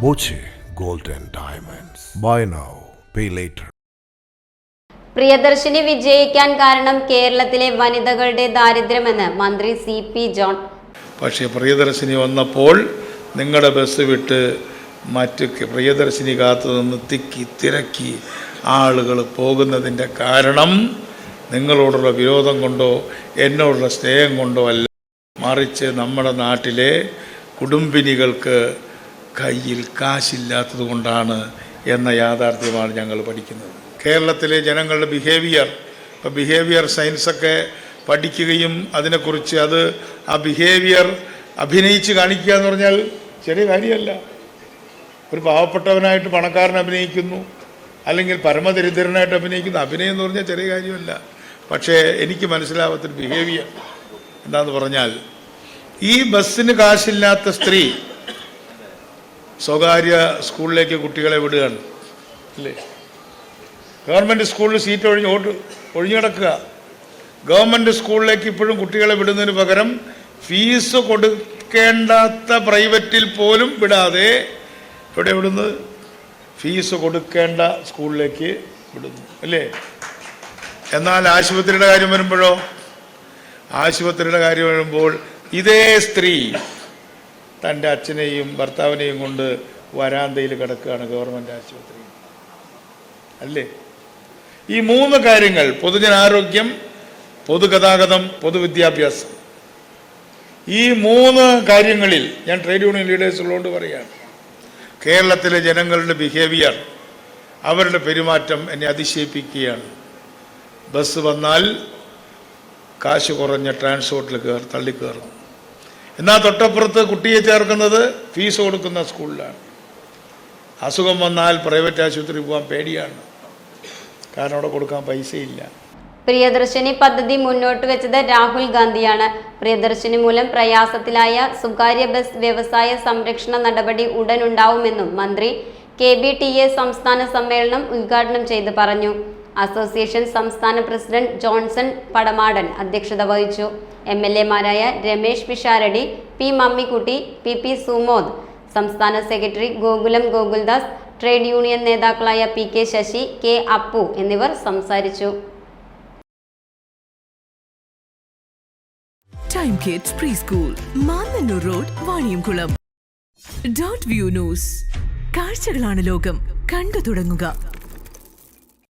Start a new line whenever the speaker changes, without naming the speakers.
Boche Gold and Diamonds. Buy now, pay later.
Priyadarshini വിജയിക്കാൻ കാരണം കേരളത്തിലെ വനിതകളുടെ ദാരിദ്ര്യമെന്ന് മന്ത്രി CP ജോൺ.
പക്ഷേ പ്രിയദർശിനി വന്നപ്പോൾ നിങ്ങളുടെ ബസ് വിട്ട് മറ്റ് പ്രിയദർശിനി കാത്തു നിന്ന് തിരക്കി ആളുകൾ പോകുന്നതിൻ്റെ കാരണം നിങ്ങളോടുള്ള വിരോധം കൊണ്ടോ എന്നോടുള്ള സ്നേഹം കൊണ്ടോ അല്ല, മറിച്ച് നമ്മുടെ നാട്ടിലെ കുടുംബിനികൾക്ക് കയ്യിൽ കാശില്ലാത്തത് കൊണ്ടാണ് എന്ന യാഥാർത്ഥ്യമാണ് ഞങ്ങൾ പഠിക്കുന്നത്. കേരളത്തിലെ ജനങ്ങളുടെ ബിഹേവിയർ സയൻസൊക്കെ പഠിക്കുകയും അതിനെക്കുറിച്ച് ആ ബിഹേവിയർ അഭിനയിച്ച് കാണിക്കുക എന്ന് പറഞ്ഞാൽ ചെറിയ കാര്യമല്ല. ഒരു പാവപ്പെട്ടവനായിട്ട് പണക്കാരൻ അഭിനയിക്കുന്നു, അല്ലെങ്കിൽ പരമദരിദ്രനായിട്ട് അഭിനയിക്കുന്നു. അഭിനയം എന്ന് പറഞ്ഞാൽ ചെറിയ കാര്യമല്ല. പക്ഷേ എനിക്ക് മനസ്സിലാവാത്തൊരു ബിഹേവിയർ എന്താണെന്ന് പറഞ്ഞാൽ, ഈ ബസ്സിന് കാശില്ലാത്ത സ്ത്രീ സ്വകാര്യ സ്കൂളിലേക്ക് കുട്ടികളെ വിടുകയാണ് അല്ലേ? ഗവൺമെൻറ് സ്കൂളിൽ സീറ്റ് ഒഴിഞ്ഞു കിടക്കുക. ഗവൺമെൻറ് സ്കൂളിലേക്ക് ഇപ്പോഴും കുട്ടികളെ വിടുന്നതിന് പകരം ഫീസ് കൊടുക്കേണ്ടാത്ത പ്രൈവറ്റിൽ പോലും വിടാതെ ഇവിടെ വിടുന്നത് ഫീസ് കൊടുക്കേണ്ട സ്കൂളിലേക്ക് വിടുന്നു അല്ലേ? എന്നാൽ ആശുപത്രിയുടെ കാര്യം വരുമ്പോൾ ഇതേ സ്ത്രീ തൻ്റെ അച്ഛനെയും ഭർത്താവിനെയും കൊണ്ട് വരാന്തയിൽ കിടക്കുകയാണ് ഗവൺമെൻറ് ആശുപത്രി അല്ലേ? ഈ മൂന്ന് കാര്യങ്ങൾ, പൊതുജനാരോഗ്യം, പൊതുഗതാഗതം, പൊതുവിദ്യാഭ്യാസം, ഈ മൂന്ന് കാര്യങ്ങളിൽ ഞാൻ ട്രേഡ് യൂണിയൻ ലീഡേഴ്സ് ഉള്ളതുകൊണ്ട് പറയുകയാണ്, കേരളത്തിലെ ജനങ്ങളുടെ ബിഹേവിയർ, അവരുടെ പെരുമാറ്റം എന്നെ അതിശയിപ്പിക്കുകയാണ്. ബസ് വന്നാൽ കാശ് കുറഞ്ഞ ട്രാൻസ്പോർട്ടിൽ തള്ളിക്കയറും. എന്നാൽ തൊട്ടപ്പുറത്ത് കുട്ടിയെ ചേർക്കുന്നത് ഫീസ് കൊടുക്കുന്ന സ്കൂളിലാണ്. അസുഖം വന്നാൽ പ്രൈവറ്റ് ആശുപത്രി പോകാൻ പേടിയാണ്, കാരണം അവിടെ കൊടുക്കാൻ പൈസയില്ല.
പ്രിയദർശിനി പദ്ധതി മുന്നോട്ട് വെച്ചത് രാഹുൽ ഗാന്ധിയാണ്. പ്രിയദർശിനി മൂലം പ്രയാസത്തിലായ സ്വകാര്യ ബസ് വ്യവസായ സംരക്ഷണ നടപടി ഉടനുണ്ടാവുമെന്നും മന്ത്രി KBTA സംസ്ഥാന സമ്മേളനം ഉദ്ഘാടനം ചെയ്ത് പറഞ്ഞു. അസോസിയേഷൻ സംസ്ഥാന പ്രസിഡന്റ് ജോൺസൺ പടമാടൻ അധ്യക്ഷത വഹിച്ചു. MLA-മാരായ രമേശ് പിഷാരടി, P. മമ്മിക്കുട്ടി, PP സുമോദ്, സംസ്ഥാന secretary Gokulam Gokuldas, trade union നേതാക്കളായ PK ശശി, K. അപ്പു എന്നിവർ സംസാരിച്ചു.
Time kids pre school, Mannannur road, Vaniyamkulam. Dot view news. കാഴ്ചകളാണ് ലോകം, കണ്ടു തുടങ്ങുക.